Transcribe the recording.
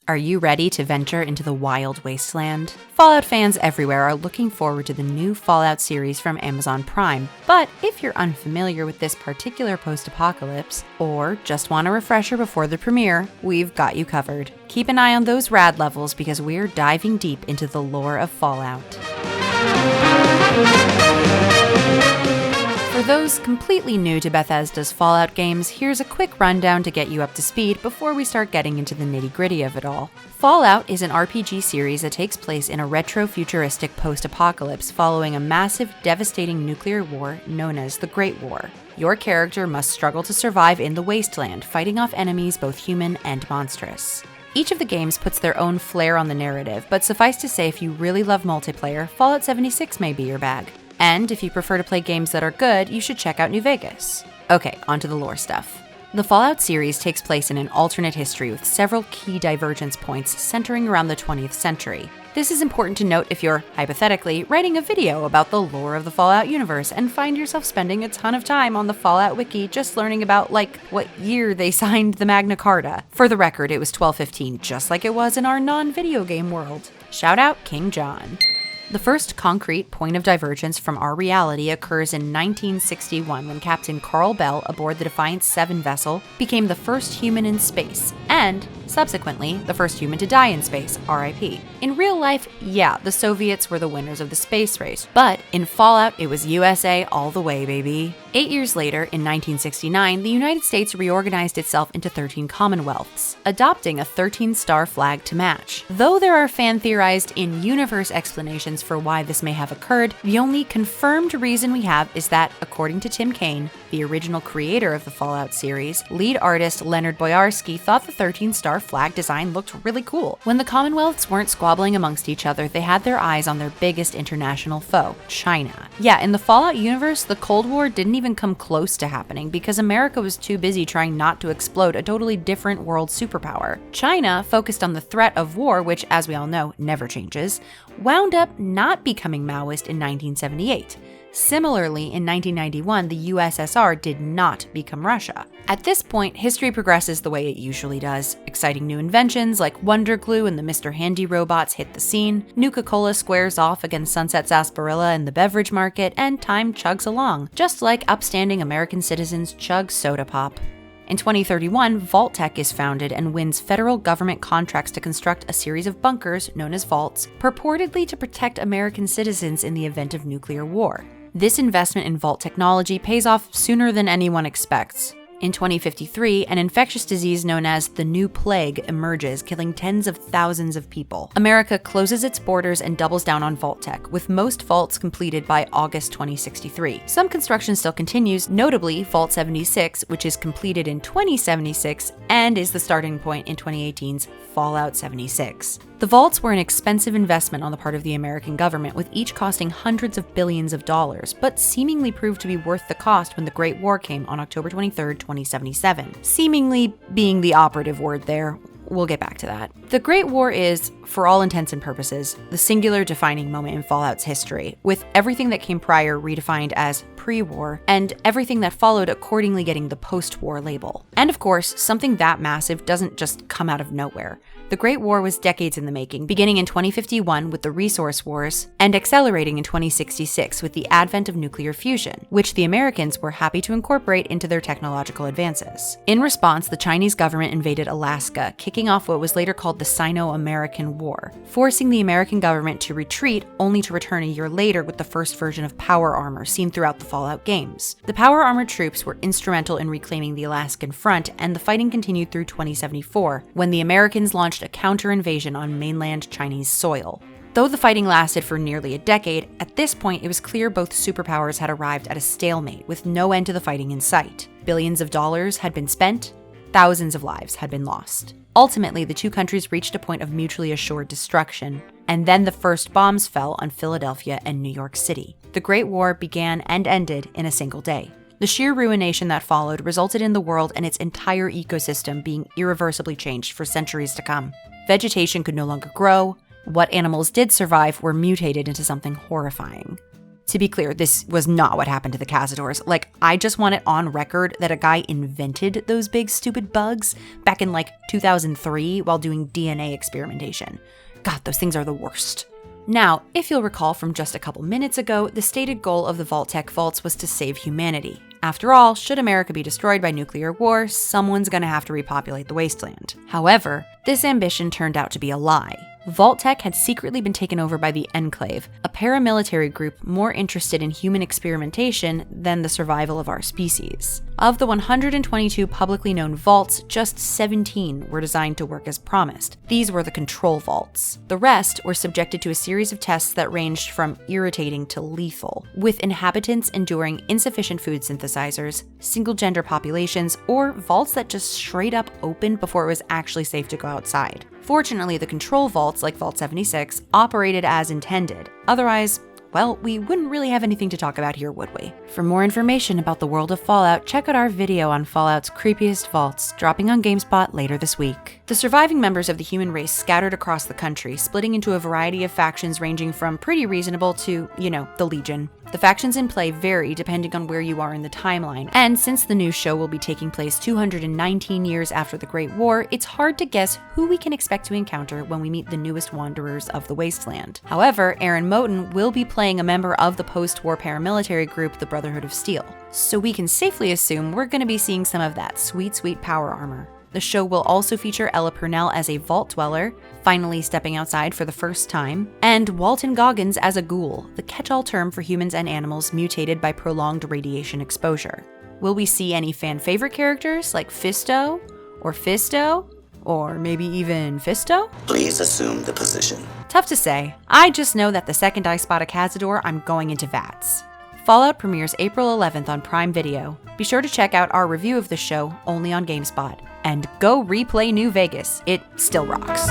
Are you ready to venture into the wild wasteland? Fallout fans everywhere are looking forward to the new Fallout series from Amazon Prime, but if you're unfamiliar with this particular post-apocalypse, or just want a refresher before the premiere, we've got you covered. Keep an eye on those rad levels because we're diving deep into the lore of Fallout. For those completely new to Bethesda's Fallout games, here's a quick rundown to get you up to speed before we start getting into the nitty-gritty of it all. Fallout is an RPG series that takes place in a retro-futuristic post-apocalypse following a massive, devastating nuclear war known as the Great War. Your character must struggle to survive in the wasteland, fighting off enemies both human and monstrous. Each of the games puts their own flair on the narrative, but suffice to say if you really love multiplayer, Fallout 76 may be your bag. And if you prefer to play games that are good, you should check out New Vegas. Okay, onto the lore stuff. The Fallout series takes place in an alternate history with several key divergence points centering around the 20th century. This is important to note if you're, hypothetically, writing a video about the lore of the Fallout universe and find yourself spending a ton of time on the Fallout wiki just learning about, what year they signed the Magna Carta. For the record, it was 1215, just like it was in our non-video game world. Shout out King John. The first concrete point of divergence from our reality occurs in 1961 when Captain Carl Bell aboard the Defiant 7 vessel became the first human in space, and, subsequently, the first human to die in space, RIP. In real life, yeah, the Soviets were the winners of the space race, but in Fallout, it was USA all the way, baby. 8 years later, in 1969, the United States reorganized itself into 13 commonwealths, adopting a 13-star flag to match. Though there are fan-theorized in-universe explanations for why this may have occurred, the only confirmed reason we have is that, according to Tim Kaine, the original creator of the Fallout series, lead artist Leonard Boyarsky thought the 13-star flag design looked really cool. When the commonwealths weren't squabbling amongst each other, they had their eyes on their biggest international foe, China. Yeah, in the Fallout universe, the Cold War didn't even come close to happening because America was too busy trying not to explode a totally different world superpower. China, focused on the threat of war, which, as we all know, never changes, wound up not becoming Maoist in 1978. Similarly, in 1991, the USSR did not become Russia. At this point, history progresses the way it usually does. Exciting new inventions like Wonder Glue and the Mr. Handy robots hit the scene, Nuka-Cola squares off against Sunset Sarsaparilla in the beverage market, and time chugs along, just like upstanding American citizens chug soda pop. In 2031, Vault-Tec is founded and wins federal government contracts to construct a series of bunkers, known as vaults, purportedly to protect American citizens in the event of nuclear war. This investment in vault technology pays off sooner than anyone expects. In 2053, an infectious disease known as the New Plague emerges, killing tens of thousands of people. America closes its borders and doubles down on Vault-Tec, with most vaults completed by August 2063. Some construction still continues, notably Vault 76, which is completed in 2076 and is the starting point in 2018's Fallout 76. The vaults were an expensive investment on the part of the American government, with each costing hundreds of billions of dollars, but seemingly proved to be worth the cost when the Great War came on October 23, 2077. Seemingly being the operative word there. We'll get back to that. The Great War is, for all intents and purposes, the singular defining moment in Fallout's history, with everything that came prior redefined as pre-war, and everything that followed accordingly getting the post-war label. And of course, something that massive doesn't just come out of nowhere. The Great War was decades in the making, beginning in 2051 with the Resource Wars, and accelerating in 2066 with the advent of nuclear fusion, which the Americans were happy to incorporate into their technological advances. In response, the Chinese government invaded Alaska, kicking off what was later called the Sino-American War, forcing the American government to retreat, only to return a year later with the first version of power armor seen throughout the Fallout games. The power armored troops were instrumental in reclaiming the Alaskan front, and the fighting continued through 2074, when the Americans launched a counter-invasion on mainland Chinese soil. Though the fighting lasted for nearly a decade, at this point it was clear both superpowers had arrived at a stalemate, with no end to the fighting in sight. Billions of dollars had been spent, thousands of lives had been lost. Ultimately, the two countries reached a point of mutually assured destruction, and then the first bombs fell on Philadelphia and New York City. The Great War began and ended in a single day. The sheer ruination that followed resulted in the world and its entire ecosystem being irreversibly changed for centuries to come. Vegetation could no longer grow. What animals did survive were mutated into something horrifying. To be clear, this was not what happened to the Cazadors. Like, I just want it on record that a guy invented those big stupid bugs back in like 2003 while doing DNA experimentation. God, those things are the worst. Now, if you'll recall from just a couple minutes ago, the stated goal of the Vault-Tec vaults was to save humanity. After all, should America be destroyed by nuclear war, someone's gonna have to repopulate the wasteland. However, this ambition turned out to be a lie. Vault-Tec had secretly been taken over by the Enclave, a paramilitary group more interested in human experimentation than the survival of our species. Of the 122 publicly known vaults, just 17 were designed to work as promised. These were the control vaults. The rest were subjected to a series of tests that ranged from irritating to lethal, with inhabitants enduring insufficient food synthesizers, single-gender populations, or vaults that just straight up opened before it was actually safe to go outside. Fortunately, the control vaults, like Vault 76, operated as intended. Otherwise, well, we wouldn't really have anything to talk about here, would we? For more information about the world of Fallout, check out our video on Fallout's creepiest vaults, dropping on GameSpot later this week. The surviving members of the human race scattered across the country, splitting into a variety of factions ranging from pretty reasonable to, the Legion. The factions in play vary depending on where you are in the timeline, and since the new show will be taking place 219 years after the Great War, it's hard to guess who we can expect to encounter when we meet the newest wanderers of the wasteland. However, Aaron Moten will be playing a member of the post-war paramilitary group, the Brotherhood of Steel, so we can safely assume we're going to be seeing some of that sweet, sweet power armor. The show will also feature Ella Purnell as a vault dweller, finally stepping outside for the first time, and Walton Goggins as a ghoul, the catch-all term for humans and animals mutated by prolonged radiation exposure. Will we see any fan-favorite characters like Fisto, or maybe even Fisto? Please assume the position. Tough to say. I just know that the second I spot a Cazador, I'm going into VATS. Fallout premieres April 11th on Prime Video. Be sure to check out our review of the show only on GameSpot. And go replay New Vegas. It still rocks.